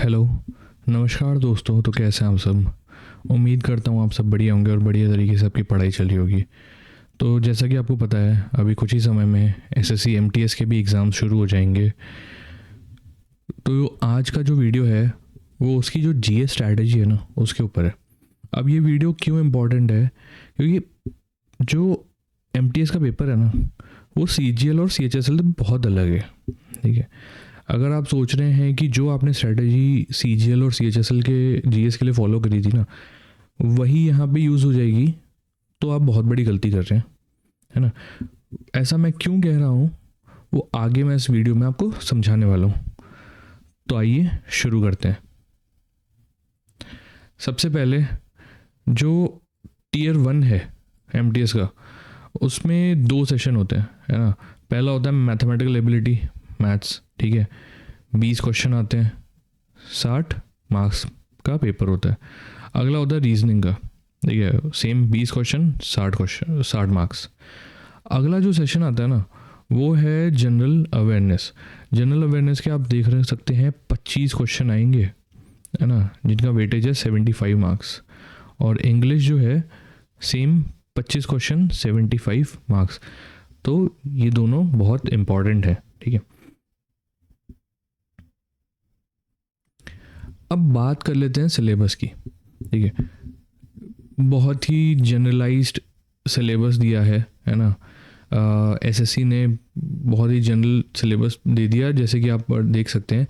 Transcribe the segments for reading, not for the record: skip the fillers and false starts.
Hello, नमस्कार दोस्तों। तो कैसे हैं आप सब? उम्मीद करता हूँ आप सब बढ़िया होंगे और बढ़िया तरीके से आपकी पढ़ाई चल रही होगी। तो जैसा कि आपको पता है, अभी कुछ ही समय में एसएससी एमटीएस के भी एग्ज़ाम शुरू हो जाएंगे। तो आज का जो वीडियो है वो उसकी जो जीएस स्ट्रैटेजी है ना, उसके ऊपर है। अब ये वीडियो क्यों इम्पोर्टेंट है? क्योंकि जो एमटीएस का पेपर है ना, वो सीजीएल और सीएचएसएल से बहुत अलग है। ठीक है, अगर आप सोच रहे हैं कि जो आपने स्ट्रेटजी सीजीएल और सीएचएसएल के जीएस के लिए फॉलो करी थी ना, वही यहाँ पे यूज़ हो जाएगी, तो आप बहुत बड़ी गलती कर रहे हैं, है ना। ऐसा मैं क्यों कह रहा हूँ वो आगे मैं इस वीडियो में आपको समझाने वाला हूँ। तो आइए शुरू करते हैं। सबसे पहले जो टीयर 1 है एमटीएस का, उसमें 2 सेशन होते हैं, है ना। पहला होता है मैथमेटिकल एबिलिटी, मैथ्स। ठीक है, 20 क्वेश्चन आते हैं, 60 मार्क्स का पेपर होता है। अगला होता है रीजनिंग का। ठीक है, सेम 20 क्वेश्चन, 60 मार्क्स। अगला जो सेशन आता है ना, वो है जनरल अवेयरनेस। जनरल अवेयरनेस के आप देख रहे सकते हैं 25 क्वेश्चन आएंगे, है ना, जिनका वेटेज है 75 मार्क्स। और इंग्लिश जो है सेम 25 क्वेश्चन, 75 मार्क्स। तो ये दोनों बहुत इम्पॉर्टेंट है। ठीक है, अब बात कर लेते हैं सिलेबस की। ठीक है, बहुत ही जनरलाइज्ड सिलेबस दिया है ना। एसएससी ने बहुत ही जनरल सिलेबस दे दिया। जैसे कि आप देख सकते हैं,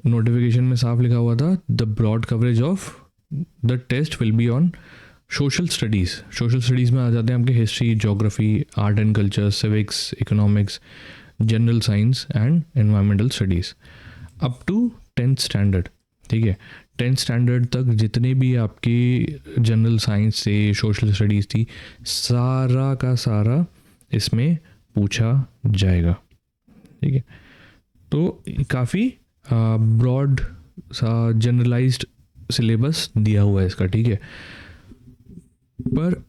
नोटिफिकेशन में साफ लिखा हुआ था, the broad coverage of the test will be on social studies. Social studies में आ जाते हैं आपके history, geography, art and culture, civics, economics, general science and environmental studies up to 10th standard. ठीक है, 10th स्टैंडर्ड तक जितने भी आपकी जनरल साइंस से सोशल स्टडीज़ थी, सारा का सारा इसमें पूछा जाएगा। ठीक है, तो काफ़ी ब्रॉड सा जनरलाइज्ड सिलेबस दिया हुआ है इसका। ठीक है, पर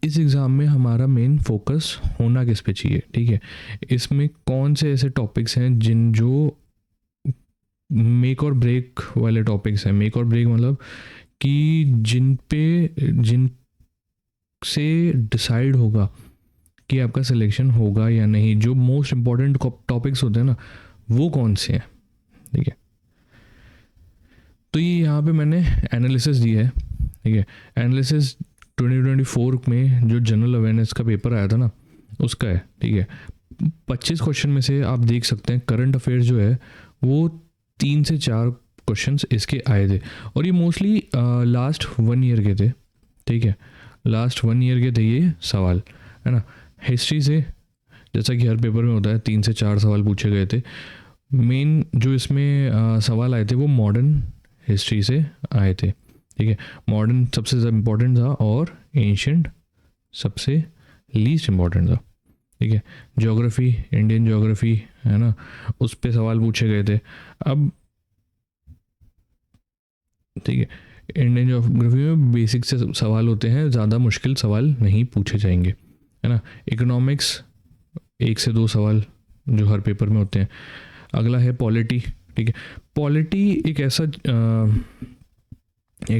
इस एग्ज़ाम में हमारा मेन फोकस होना किस पे चाहिए? ठीक है, इसमें कौन से ऐसे टॉपिक्स हैं जो मेक और ब्रेक वाले टॉपिक्स हैं। मेक और ब्रेक मतलब कि जिन से डिसाइड होगा कि आपका सिलेक्शन होगा या नहीं। जो मोस्ट इम्पॉर्टेंट टॉपिक्स होते हैं ना, वो कौन से हैं। ठीक है, तो ये यहाँ पे मैंने एनालिसिस दिया है। ठीक है, एनालिसिस 2024 में जो जनरल अवेयरनेस का पेपर आया था ना, उसका है। ठीक है, 25 क्वेश्चन में से आप देख सकते हैं करंट अफेयर्स जो है वो 3 से 4 क्वेश्चंस इसके आए थे। और ये मोस्टली लास्ट 1 ईयर के थे। ठीक है, लास्ट 1 ईयर के थे ये सवाल, है ना। हिस्ट्री से, जैसा कि हर पेपर में होता है, 3 से 4 सवाल पूछे गए थे। मेन जो इसमें सवाल आए थे वो मॉडर्न हिस्ट्री से आए थे। ठीक है, मॉडर्न सबसे इम्पोर्टेंट था और एंशिएंट सबसे लीस्ट इम्पोर्टेंट था। ठीक है, ज्योग्राफी, इंडियन ज्योग्राफी, है ना, उस पे सवाल पूछे गए थे। अब ठीक है, इंडियन ज्योग्राफी में बेसिक से सवाल होते हैं, ज़्यादा मुश्किल सवाल नहीं पूछे जाएंगे, है ना। इकोनॉमिक्स 1 से 2 सवाल जो हर पेपर में होते हैं। अगला है पॉलिटी। ठीक है, पॉलिटी एक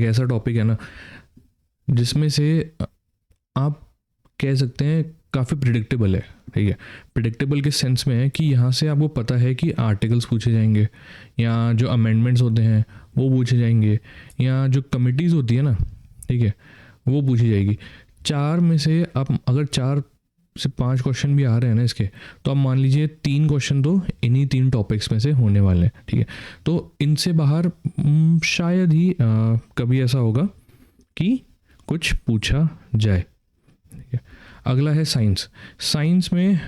ऐसा टॉपिक है ना, जिसमें से आप कह सकते हैं काफ़ी प्रिडिक्टेबल है। ठीक है, प्रिडिक्टेबल के सेंस में है कि यहाँ से आपको पता है कि आर्टिकल्स पूछे जाएंगे, या जो अमेंडमेंट्स होते हैं वो पूछे जाएंगे, या जो कमिटीज़ होती है ना, ठीक है, वो पूछी जाएगी। 4 में से आप अगर 4 से 5 क्वेश्चन भी आ रहे हैं ना इसके, तो आप मान लीजिए 3 क्वेश्चन तो इन्हीं 3 टॉपिक्स में से होने वाले हैं। ठीक है, तो इनसे बाहर शायद ही कभी ऐसा होगा कि कुछ पूछा जाए। ठीक है, अगला है साइंस। साइंस में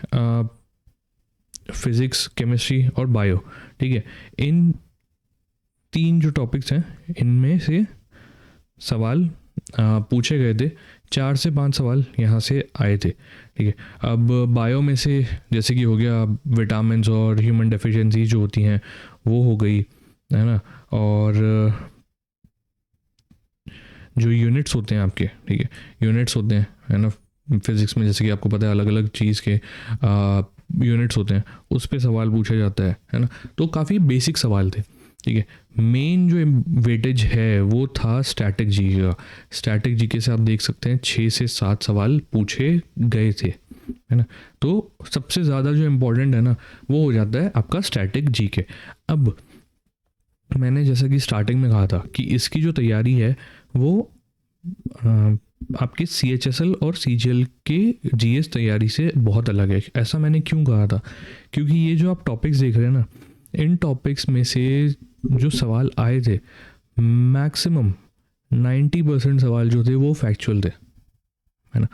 फिज़िक्स, केमिस्ट्री और बायो। ठीक है, इन 3 जो टॉपिक्स हैं, इनमें से सवाल पूछे गए थे। 4 से 5 सवाल यहाँ से आए थे। ठीक है, अब बायो में से जैसे कि हो गया विटामिन्स और ह्यूमन डेफिशिएंसी जो होती हैं वो हो गई, है ना। और जो यूनिट्स होते हैं आपके, ठीक है, यूनिट्स होते हैं, है ना, फिज़िक्स में, जैसे कि आपको पता है अलग अलग चीज़ के यूनिट्स होते हैं उस पे सवाल पूछा जाता है ना। तो काफ़ी बेसिक सवाल थे, ठीक है। मेन जो वेटेज है वो था स्टैटिक जीके का। स्टैटिक जीके से आप देख सकते हैं 6 से 7 सवाल पूछे गए थे, है ना। तो सबसे ज़्यादा जो इम्पोर्टेंट है ना वो हो जाता है आपका स्टैटिक जीके। अब मैंने जैसा कि स्टार्टिंग में कहा था कि इसकी जो तैयारी है वो आपके CHSL और CGL के GS तैयारी से बहुत अलग है। ऐसा मैंने क्यों कहा था, क्योंकि ये जो आप टॉपिक्स देख रहे हैं ना, इन टॉपिक्स में से जो सवाल आए थे मैक्सिमम 90% सवाल जो थे वो फैक्चुअल थे, है ना।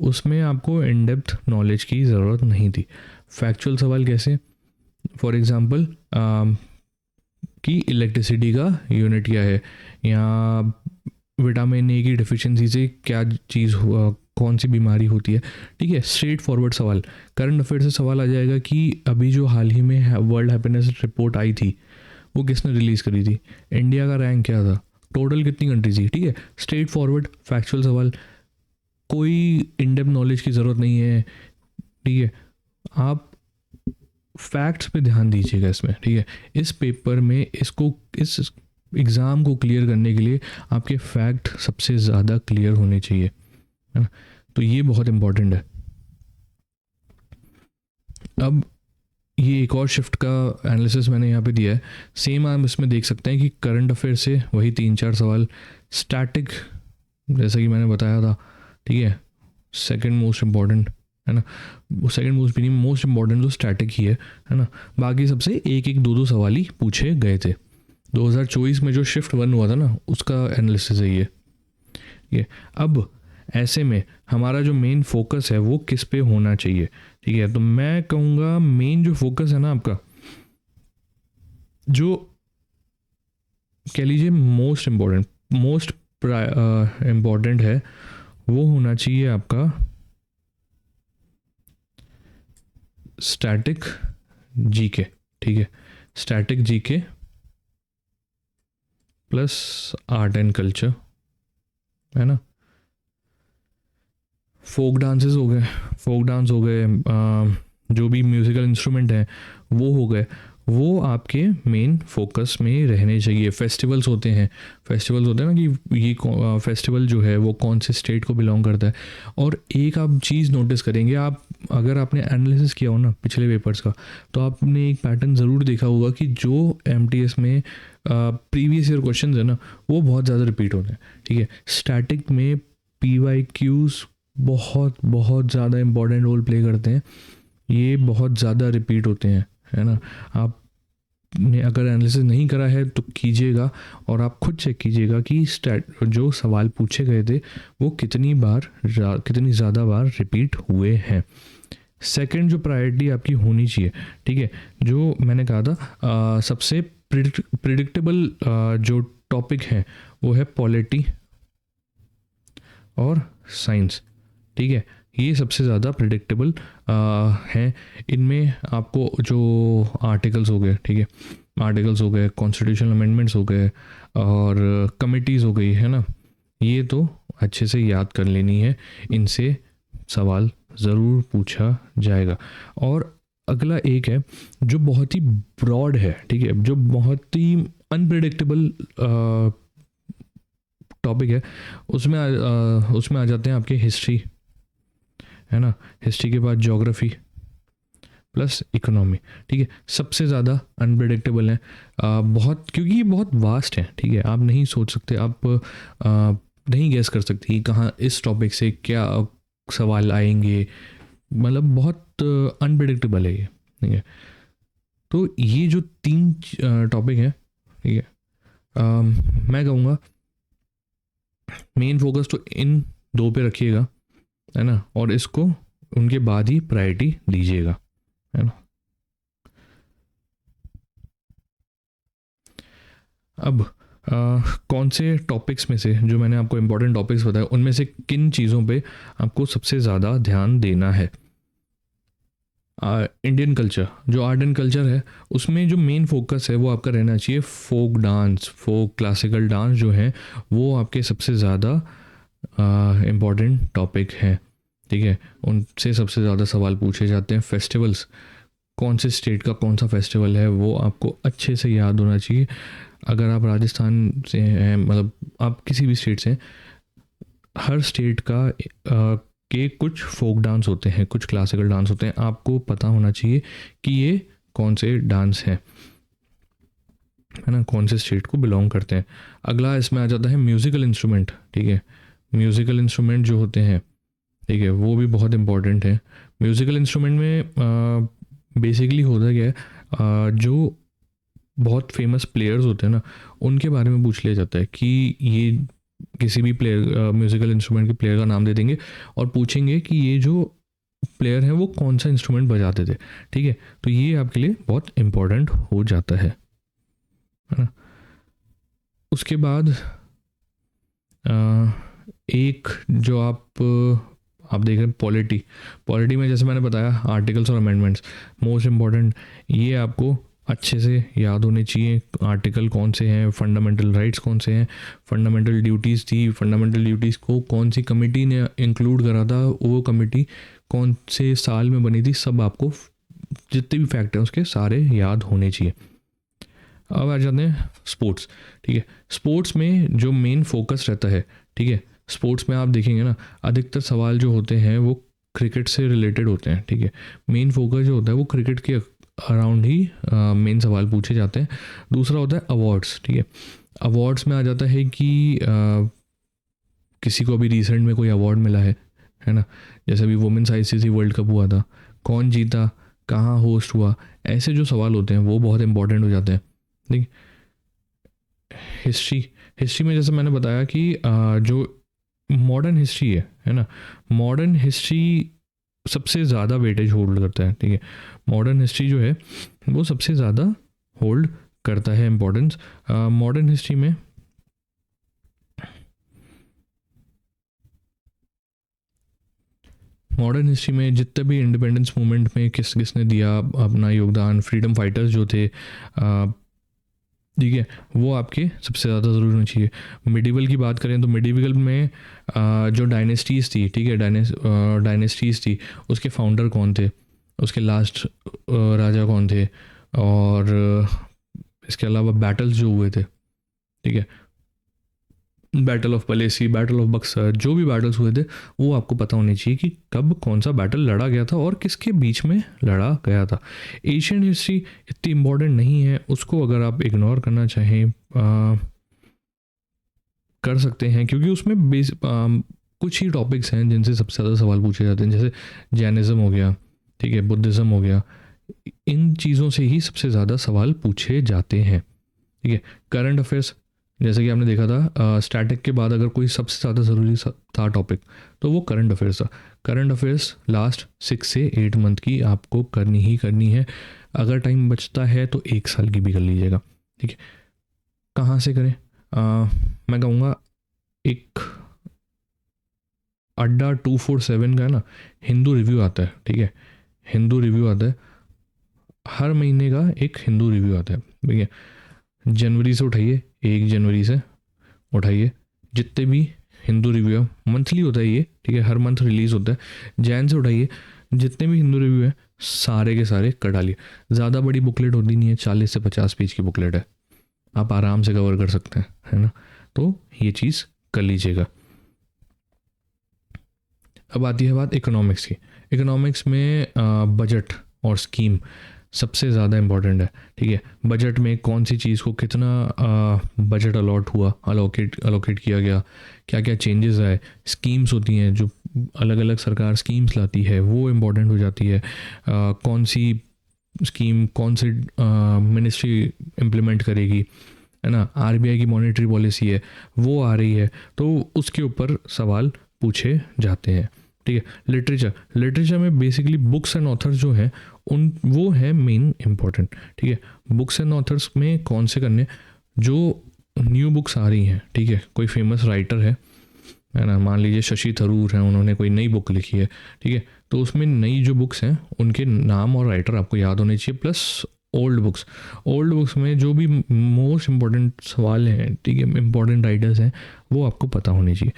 उसमें आपको इन डेप्थ नॉलेज की ज़रूरत नहीं थी। फैक्चुअल सवाल कैसे, फॉर एग्ज़ाम्पल कि इलेक्ट्रिसिटी का यूनिट क्या है, या विटामिन ए की डिफिशिएंसी से क्या चीज़ हुआ, कौन सी बीमारी होती है, ठीक है। स्ट्रेट फॉरवर्ड सवाल। करंट अफेयर से सवाल आ जाएगा कि अभी जो हाल ही में वर्ल्ड हैप्पीनेस रिपोर्ट आई थी वो किसने रिलीज़ करी थी, इंडिया का रैंक क्या था, टोटल कितनी कंट्रीज थी, ठीक है। स्ट्रेट फॉरवर्ड फैक्चुअल सवाल, कोई इन डेप्थ नॉलेज की ज़रूरत नहीं है, ठीक है। आप फैक्ट्स पे ध्यान दीजिएगा इसमें, ठीक है। इस पेपर में इसको, इस एग्ज़ाम को क्लियर करने के लिए आपके फैक्ट सबसे ज़्यादा क्लियर होने चाहिए, है ना। तो ये बहुत इम्पॉर्टेंट है। अब ये एक और शिफ्ट का एनालिसिस मैंने यहाँ पे दिया है। सेम आप इसमें देख सकते हैं कि करंट अफेयर से वही 3-4 सवाल, स्टैटिक जैसा कि मैंने बताया था, ठीक है, सेकंड मोस्ट इम्पॉर्टेंट, है ना। सेकंड मोस्ट भी नहीं, मोस्ट इम्पॉर्टेंट तो स्टैटिक ही है ना। बाकी सबसे एक एक दो दो सवाल ही पूछे गए थे। 2024 में जो शिफ्ट 1 हुआ था ना उसका एनालिसिस है ये। अब ऐसे में हमारा जो मेन फोकस है वो किस पे होना चाहिए, ठीक है। तो मैं कहूँगा मेन जो फोकस है ना आपका, जो कह लीजिए मोस्ट इम्पॉर्टेंट है, वो होना चाहिए आपका स्टैटिक जीके, ठीक है। Static GK plus art and culture, है ना। फोक डांसेस हो गए, फोक डांस हो गए, जो भी म्यूज़िकल इंस्ट्रूमेंट हैं वो हो गए, वो आपके मेन फोकस में रहने चाहिए। फेस्टिवल्स होते हैं ना कि ये फेस्टिवल जो है वो कौन से स्टेट को बिलोंग करता है। और एक आप चीज़ नोटिस करेंगे, आप अगर आपने एनालिसिस किया हो ना पिछले पेपर्स का, तो आपने एक पैटर्न ज़रूर देखा होगा कि जो MTS में प्रीवियस ईयर क्वेश्चन है ना वो बहुत ज़्यादा रिपीट होते हैं, ठीक है। स्टैटिक में PYQs बहुत बहुत ज़्यादा इम्पॉर्टेंट रोल प्ले करते हैं, ये बहुत ज़्यादा रिपीट होते हैं, है ना। आपने अगर एनालिसिस नहीं करा है तो कीजिएगा, और आप खुद चेक कीजिएगा कि जो सवाल पूछे गए थे वो कितनी ज़्यादा बार रिपीट हुए हैं। सेकंड जो प्रायोरिटी आपकी होनी चाहिए, ठीक है, जो मैंने कहा था सबसे प्रिडिक्टेबल जो टॉपिक है वो है पॉलिटी और साइंस, ठीक है। ये सबसे ज़्यादा प्रिडिक्टेबल हैं। इनमें आपको जो आर्टिकल्स हो गए, ठीक है, आर्टिकल्स हो गए, कॉन्स्टिट्यूशनल अमेंडमेंट्स हो गए और कमिटीज़ हो गई, है ना, ये तो अच्छे से याद कर लेनी है, इनसे सवाल ज़रूर पूछा जाएगा। और अगला एक है जो बहुत ही ब्रॉड है, ठीक है, जो बहुत ही अनप्रिडिक्टेबल टॉपिक है। उसमें आ जाते हैं आपके हिस्ट्री, है ना। हिस्ट्री के बाद ज्योग्राफी प्लस इकोनॉमी, ठीक है। सबसे ज़्यादा अनप्रिडिक्टेबल है बहुत, क्योंकि ये बहुत वास्ट है, ठीक है। आप नहीं सोच सकते, आप नहीं गैस कर सकते कि कहाँ इस टॉपिक से क्या सवाल आएंगे, मतलब बहुत अनप्रिडिक्टेबल है ये, ठीक है। तो ये जो 3 टॉपिक हैं, ठीक है, मैं कहूँगा मेन फोकस तो इन 2 पे रखिएगा, है ना, और इसको उनके बाद ही प्रायोरिटी दीजिएगा, है ना। अब कौन से टॉपिक्स में से, जो मैंने आपको इम्पोर्टेंट टॉपिक्स बताए, उनमें से किन चीज़ों पे आपको सबसे ज़्यादा ध्यान देना है। इंडियन कल्चर, जो आर्ट एंड कल्चर है, उसमें जो मेन फोकस है वो आपका रहना चाहिए फोक डांस, फोक क्लासिकल डांस जो है वो आपके सबसे ज़्यादा इम्पॉर्टेंट टॉपिक है, ठीक है, उनसे सबसे ज़्यादा सवाल पूछे जाते हैं। फेस्टिवल्स, कौन से स्टेट का कौन सा फेस्टिवल है वो आपको अच्छे से याद होना चाहिए। अगर आप राजस्थान से हैं, मतलब आप किसी भी स्टेट से हैं, हर स्टेट का के कुछ फोक डांस होते हैं, कुछ क्लासिकल डांस होते हैं, आपको पता होना चाहिए कि ये कौन से डांस हैं, है ना, कौन से स्टेट को बिलोंग करते हैं। अगला इसमें आ जाता है म्यूज़िकल इंस्ट्रूमेंट। ठीक है, म्यूज़िकल इंस्ट्रूमेंट जो होते हैं, ठीक है, वो भी बहुत इंपॉर्टेंट है। म्यूज़िकल इंस्ट्रूमेंट में बेसिकली होता क्या है, जो बहुत फेमस प्लेयर्स होते हैं ना, उनके बारे में पूछ लिया जाता है कि ये किसी भी प्लेयर, म्यूज़िकल इंस्ट्रूमेंट के प्लेयर का नाम दे देंगे और पूछेंगे कि ये जो प्लेयर है वो कौन सा इंस्ट्रूमेंट बजाते थे। ठीक है, तो ये आपके लिए बहुत इम्पोर्टेंट हो जाता है ना। उसके बाद एक जो आप देख रहे हैं पॉलिटी में, जैसे मैंने बताया, आर्टिकल्स और अमेंडमेंट्स मोस्ट इम्पॉर्टेंट, ये आपको अच्छे से याद होने चाहिए। आर्टिकल कौन से हैं, फंडामेंटल राइट्स कौन से हैं, फंडामेंटल ड्यूटीज़ थी, फंडामेंटल ड्यूटीज़ को कौन सी कमेटी ने इंक्लूड करा था, वो कमेटी कौन से साल में बनी थी, सब आपको जितने भी फैक्ट हैं उसके सारे याद होने चाहिए। अब आ जाते हैं स्पोर्ट्स। ठीक है, स्पोर्ट्स में जो मेन फोकस रहता है, ठीक है, स्पोर्ट्स में आप देखेंगे ना, अधिकतर सवाल जो होते हैं वो क्रिकेट से रिलेटेड होते हैं। ठीक है, मेन फोकस जो होता है वो क्रिकेट के अराउंड ही मेन सवाल पूछे जाते हैं। दूसरा होता है अवार्ड्स। ठीक है, अवार्ड्स में आ जाता है कि किसी को अभी रिसेंट में कोई अवार्ड मिला है ना, जैसे अभी वुमेन्स आईसीसी वर्ल्ड कप हुआ था, कौन जीता, कहाँ होस्ट हुआ, ऐसे जो सवाल होते हैं वो बहुत इंपॉर्टेंट हो जाते हैं। ठीक, हिस्ट्री में जैसे मैंने बताया कि जो मॉडर्न हिस्ट्री है ना, मॉडर्न हिस्ट्री सबसे ज़्यादा वेटेज होल्ड करता है। ठीक है, मॉडर्न हिस्ट्री जो है वो सबसे ज़्यादा होल्ड करता है इम्पोर्टेंस। मॉडर्न हिस्ट्री में जितने भी इंडिपेंडेंस मूवमेंट में किसने दिया अपना योगदान, फ्रीडम फाइटर्स जो थे, ठीक है, वो आपके सबसे ज़्यादा ज़रूरी होनी चाहिए। मिडिवल की बात करें तो मिडिवल में जो डायनेस्टीज़ थी, ठीक है, डायनेस्टीज़ थी, उसके फाउंडर कौन थे, उसके लास्ट राजा कौन थे, और इसके अलावा बैटल्स जो हुए थे, ठीक है, battle of Plassey, battle of Buxar, जो भी बैटल्स हुए थे वो आपको पता होने चाहिए कि कब कौन सा बैटल लड़ा गया था और किसके बीच में लड़ा गया था। एशियन हिस्ट्री इतनी इम्पोर्टेंट नहीं है, उसको अगर आप इग्नोर करना चाहें कर सकते हैं, क्योंकि उसमें कुछ ही टॉपिक्स हैं जिनसे सबसे ज़्यादा सवाल पूछे जाते हैं, जैसे जैनिज़्म हो गया, ठीक है, बुद्धिज़्म हो गया, इन चीज़ों से ही सबसे ज़्यादा सवाल पूछे जाते हैं। ठीक है, करंट अफेयर्स, जैसे कि आपने देखा था स्टैटिक के बाद अगर कोई सबसे ज़्यादा ज़रूरी था टॉपिक तो वो करंट अफेयर्स था। करंट अफेयर्स लास्ट 6 से 8 मंथ की आपको करनी ही करनी है। अगर टाइम बचता है तो 1 साल की भी कर लीजिएगा। ठीक है, कहाँ से करें? मैं कहूँगा एक अड्डा 247 का है ना, हिंदू रिव्यू आता है। ठीक है, हिंदू रिव्यू आता है, हर महीने का एक हिंदू रिव्यू आता है। ठीक है, जनवरी से उठाइए, 1 जनवरी से उठाइए, जितने भी हिंदू रिव्यू है, मंथली होता है ये, ठीक है, हर मंथ रिलीज़ होता है। जैन से उठाइए, जितने भी हिंदू रिव्यू है सारे के सारे कटा लिए। ज़्यादा बड़ी बुकलेट होती नहीं है, 40 से 50 पेज की बुकलेट है, आप आराम से कवर कर सकते हैं, है ना, तो ये चीज़ कर लीजिएगा। अब आती है बात इकोनॉमिक्स की। इकोनॉमिक्स में बजट और स्कीम सबसे ज़्यादा इम्पॉर्टेंट है। ठीक है, बजट में कौन सी चीज़ को कितना बजट अलॉट हुआ, अलोकेट किया गया, क्या क्या चेंजेस आए, स्कीम्स होती हैं जो अलग अलग सरकार स्कीम्स लाती है वो इम्पॉर्टेंट हो जाती है। कौन सी स्कीम कौन सी मिनिस्ट्री इम्प्लीमेंट करेगी, है ना, आरबीआई की मॉनेटरी पॉलिसी है वो आ रही है, तो उसके ऊपर सवाल पूछे जाते हैं। ठीक है, लिटरेचर में बेसिकली बुक्स एंड ऑथर्स जो हैं वो है मेन इम्पॉर्टेंट। ठीक है, बुक्स एंड ऑथर्स में कौन से करने, जो न्यू बुक्स आ रही हैं, ठीक है, कोई फेमस राइटर है ना, मान लीजिए शशि थरूर हैं, उन्होंने कोई नई बुक लिखी है, ठीक है, तो उसमें नई जो बुक्स हैं उनके नाम और राइटर आपको याद होने चाहिए, प्लस ओल्ड बुक्स में जो भी मोस्ट इम्पॉर्टेंट सवाल हैं, ठीक है, इम्पॉर्टेंट राइटर्स हैं, वो आपको पता होने चाहिए।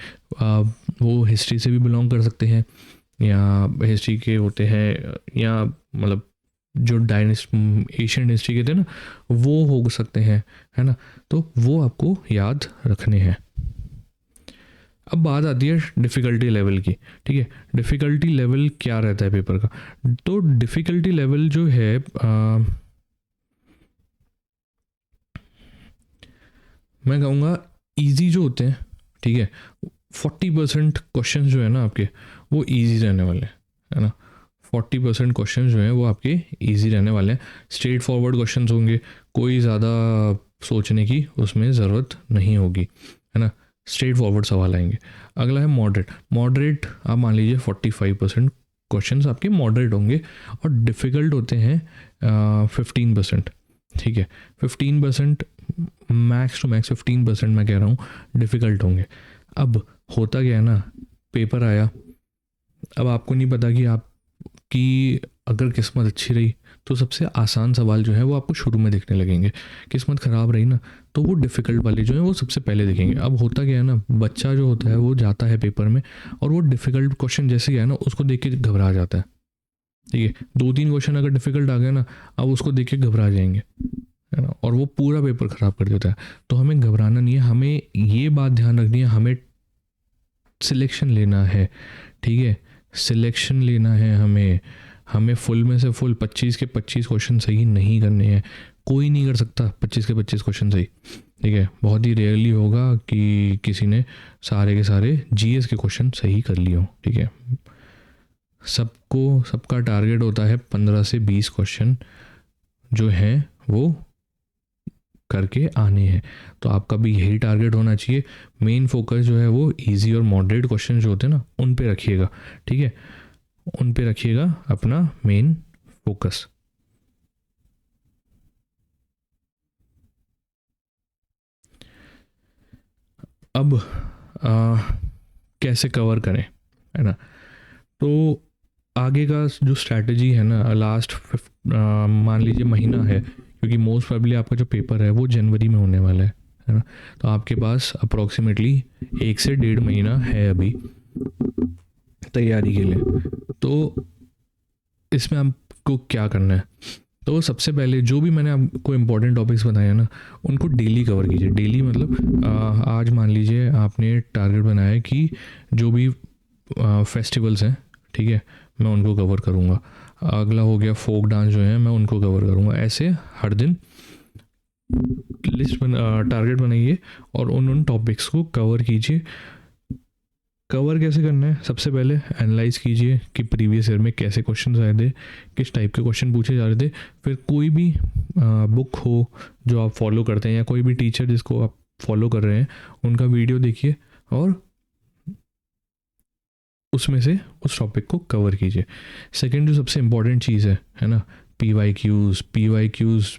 वो हिस्ट्री से भी बिलोंग कर सकते हैं, या हिस्ट्री के होते हैं, या मतलब जो एशियन हिस्ट्री के थे ना, वो हो सकते हैं, है ना। तो वो आपको याद रखने हैं। अब बात आती है डिफ़िकल्टी लेवल की, ठीक है। डिफ़िकल्टी लेवल क्या रहता है पेपर का? तो डिफ़िकल्टी लेवल जो है मैं कहूँगा इजी जो होते हैं, ठीक है, 40% क्वेश्चन जो है ना आपके, वो इजी रहने वाले हैं, है ना। 40% क्वेश्चन जो हैं वो आपके इजी रहने वाले हैं। स्ट्रेट फॉरवर्ड क्वेश्चन होंगे, कोई ज़्यादा सोचने की उसमें ज़रूरत नहीं होगी, है ना। स्ट्रेट फॉरवर्ड सवाल आएंगे। अगला है मॉडरेट। मॉडरेट आप मान लीजिए 45% क्वेश्चंस आपके मॉडरेट होंगे, और डिफ़िकल्ट होते हैं 15%, ठीक है। 15%, मैक्स टू मैक्स 15% मैं कह रहा हूँ डिफ़िकल्ट होंगे। अब होता क्या है ना, पेपर आया, अब आपको नहीं पता कि आपकी अगर किस्मत अच्छी रही तो सबसे आसान सवाल जो है वो आपको शुरू में दिखने लगेंगे। किस्मत ख़राब रही ना, तो वो डिफ़िकल्ट वाले जो हैं वो सबसे पहले दिखेंगे। अब होता क्या है ना, बच्चा जो होता है वो जाता है पेपर में, और वो डिफ़िकल्ट क्वेश्चन जैसे ही है ना उसको देख के घबरा जाता है, ठीक है। 2-3 क्वेश्चन अगर डिफ़िकल्ट आ गया ना, अब उसको देख के घबरा जाएंगे, है ना, और वो पूरा पेपर ख़राब कर देता है। तो हमें घबराना नहीं है, हमें ये बात ध्यान रखनी है, हमें सिलेक्शन लेना है, ठीक है। सिलेक्शन लेना है हमें फुल में से फुल 25 के 25 क्वेश्चन सही नहीं करने हैं। कोई नहीं कर सकता 25 के 25 क्वेश्चन सही, ठीक है। बहुत ही रेयरली होगा कि किसी ने सारे के सारे जीएस के क्वेश्चन सही कर लिए हों, ठीक है। सबका टारगेट होता है 15 से 20 क्वेश्चन जो हैं वो करके आने हैं। तो आपका भी यही टारगेट होना चाहिए। मेन फोकस जो है वो इजी और मॉडरेट क्वेश्चन जो होते हैं ना उन पे रखिएगा, ठीक है। उन पे रखिएगा अपना मेन फोकस। अब कैसे कवर करें, है ना। तो आगे का जो स्ट्रैटेजी है ना, लास्ट मान लीजिए महीना है, क्योंकि मोस्ट प्रोबेबली आपका जो पेपर है वो जनवरी में होने वाला है ना। तो आपके पास अप्रोक्सीमेटली 1 से 1.5 महीना है अभी तैयारी के लिए। तो इसमें आपको क्या करना है? तो सबसे पहले जो भी मैंने आपको इम्पोर्टेंट टॉपिक्स बताए ना, उनको डेली कवर कीजिए। डेली मतलब आज मान लीजिए आपने टारगेट बनाया है कि जो भी फेस्टिवल्स हैं, ठीक है, मैं उनको कवर करूँगा। अगला हो गया फोक डांस जो है, मैं उनको कवर करूँगा। ऐसे हर दिन टारगेट बनाइए और उन टॉपिक्स को कवर कीजिए। कवर कैसे करना है? सबसे पहले एनालाइज कीजिए कि प्रीवियस ईयर में कैसे क्वेश्चन आए थे, किस टाइप के क्वेश्चन पूछे जा रहे थे। फिर कोई भी बुक हो जो आप फॉलो करते हैं, या कोई भी टीचर जिसको आप फॉलो कर रहे हैं, उनका वीडियो देखिए और उसमें से उस टॉपिक को कवर कीजिए। सेकंड जो सबसे इम्पॉर्टेंट चीज़ है ना, पी वाई क्यूज़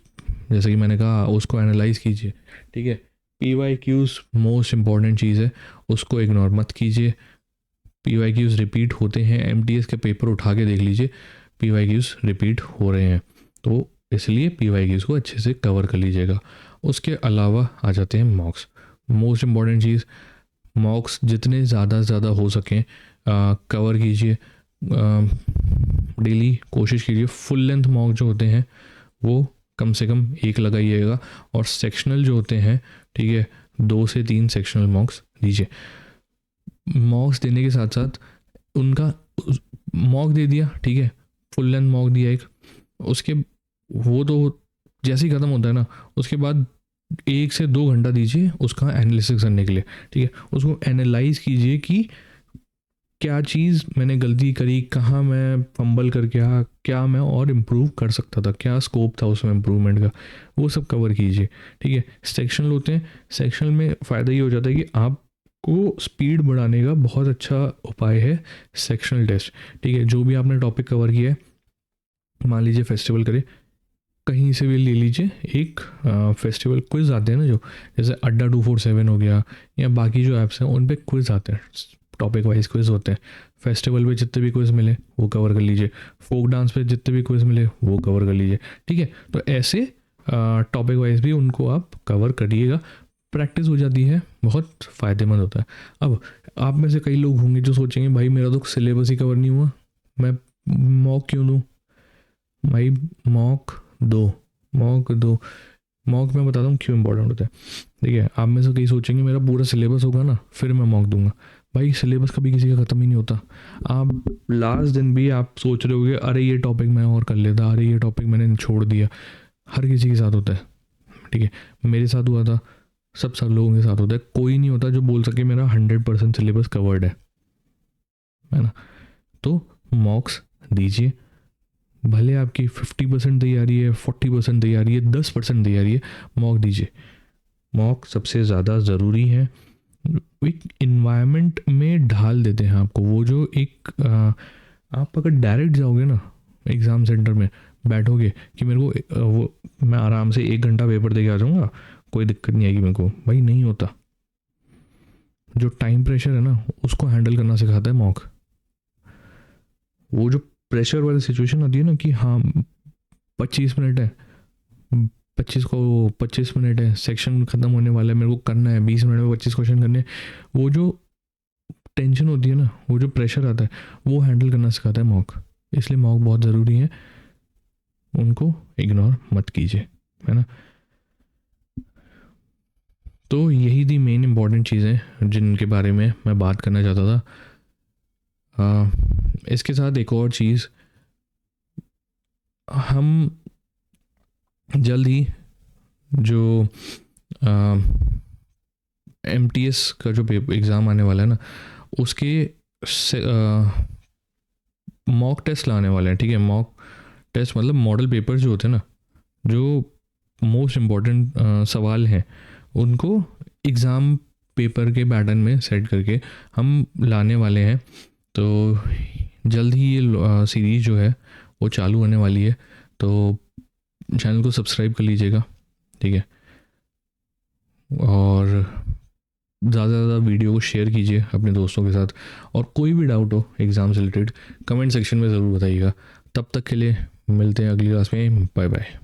जैसे कि मैंने कहा उसको एनालाइज कीजिए, ठीक है। P Y Qs most important चीज़ है, उसको इग्नोर मत कीजिए। पी वाई क्यूज़ रिपीट होते हैं, एमटीएस के पेपर उठा के देख लीजिए, पी वाई क्यूज़ रिपीट हो रहे हैं। तो इसलिए पी वाई क्यूज़ को अच्छे से कवर कर लीजिएगा। उसके अलावा आ जाते हैं मॉक्स। मोस्ट इम्पॉर्टेंट चीज़, मॉक्स जितने ज़्यादा हो सकें कवर कीजिए। डेली कोशिश कीजिए फुल लेंथ मॉक जो होते हैं वो कम से कम 1 लगाइएगा, और सेक्शनल जो होते हैं, ठीक है, 2 से 3 सेक्शनल मॉक्स दीजिए। मॉक्स देने के साथ साथ उनका मॉक दे दिया, ठीक है, फुल लेंथ मॉक दिया एक, उसके वो तो जैसे ही ख़त्म होता है ना, उसके बाद 1 से 2 घंटा दीजिए उसका एनालिसिस करने के लिए, ठीक है। उसको एनालाइज कीजिए कि क्या चीज़ मैंने गलती करी, कहाँ मैं फंबल कर गया, क्या मैं और इम्प्रूव कर सकता था, क्या स्कोप था उसमें इम्प्रूवमेंट का, वो सब कवर कीजिए, ठीक है। सेक्शनल होते हैं, सेक्शनल में फ़ायदा ये हो जाता है कि आपको स्पीड बढ़ाने का बहुत अच्छा उपाय है सेक्शनल टेस्ट, ठीक है। जो भी आपने टॉपिक कवर किया है, मान लीजिए फेस्टिवल करे, कहीं से भी ले लीजिए एक फेस्टिवल क्विज आते हैं ना, जो जैसे अड्डा 247 हो गया, या बाकी जो ऐप्स हैं उन पे क्विज आते हैं, टॉपिक वाइज क्विज होते हैं। फेस्टिवल पे जितने भी क्विज मिले वो कवर कर लीजिए, फोक डांस पे जितने भी क्विज मिले वो कवर कर लीजिए, ठीक है। तो ऐसे टॉपिक वाइज भी उनको आप कवर करिएगा। प्रैक्टिस हो जाती है, बहुत फ़ायदेमंद होता है। अब आप में से कई लोग होंगे जो सोचेंगे भाई मेरा तो सिलेबस ही कवर नहीं हुआ, मैं मॉक क्यों दूँ? भाई मॉक दो, मॉक दो। मॉक मैं बताता हूँ क्यों इंपॉर्टेंट होता है। ठीक है, आप में से कई सोचेंगे मेरा पूरा सिलेबस होगा ना फिर मैं मॉक दूंगा। भाई सिलेबस कभी किसी का ख़त्म ही नहीं होता। आप लास्ट दिन भी आप सोच रहे होगे अरे ये टॉपिक मैं और कर लेता, अरे ये टॉपिक मैंने छोड़ दिया। हर किसी के साथ होता है, ठीक है, मेरे साथ हुआ था, सब लोगों के साथ होता है। कोई नहीं होता जो बोल सके मेरा 100% सिलेबस कवर्ड है ना। तो मॉक्स दीजिए, भले आपकी 50% तैयारी है, 40% तैयारी है, 10% तैयारी है, मॉक दीजिए। मॉक सबसे ज़्यादा ज़रूरी है। एक इन्वायरमेंट में ढाल देते हैं आपको। वो जो एक आप अगर डायरेक्ट जाओगे ना एग्ज़ाम सेंटर में, बैठोगे कि मेरे को वो मैं आराम से 1 घंटा पेपर दे के आ जाऊँगा, कोई दिक्कत नहीं आएगी मेरे को, भाई नहीं होता। जो टाइम प्रेशर है ना उसको हैंडल करना सिखाता है मॉक। वो जो प्रेशर वाली सिचुएशन आती है ना कि हाँ 25 मिनट है, 25 मिनट है, सेक्शन ख़त्म होने वाला है, मेरे को करना है 20 मिनट में 25 क्वेश्चन करने, वो जो टेंशन होती है ना, वो जो प्रेशर आता है, वो हैंडल करना सिखाता है मॉक। इसलिए मॉक बहुत ज़रूरी है, उनको इग्नोर मत कीजिए, है ना। तो यही थी मेन इम्पॉर्टेंट चीज़ें जिनके बारे में मैं बात करना चाहता था। इसके साथ एक और चीज़, हम जल्द ही जो MTS का जो एग्ज़ाम आने वाला है ना, उसके मॉक टेस्ट लाने वाले हैं। ठीक है, मॉक टेस्ट मतलब मॉडल पेपर जो होते हैं ना, जो मोस्ट इम्पॉर्टेंट सवाल हैं उनको एग्ज़ाम पेपर के पैटर्न में सेट करके हम लाने वाले हैं। तो जल्द ही ये सीरीज़ जो है वो चालू होने वाली है, तो चैनल को सब्सक्राइब कर लीजिएगा, ठीक है। और ज़्यादा से ज़्यादा वीडियो को शेयर कीजिए अपने दोस्तों के साथ। और कोई भी डाउट हो एग्ज़ाम से रिलेटेड कमेंट सेक्शन में ज़रूर बताइएगा। तब तक के लिए मिलते हैं अगली क्लास में। Bye bye.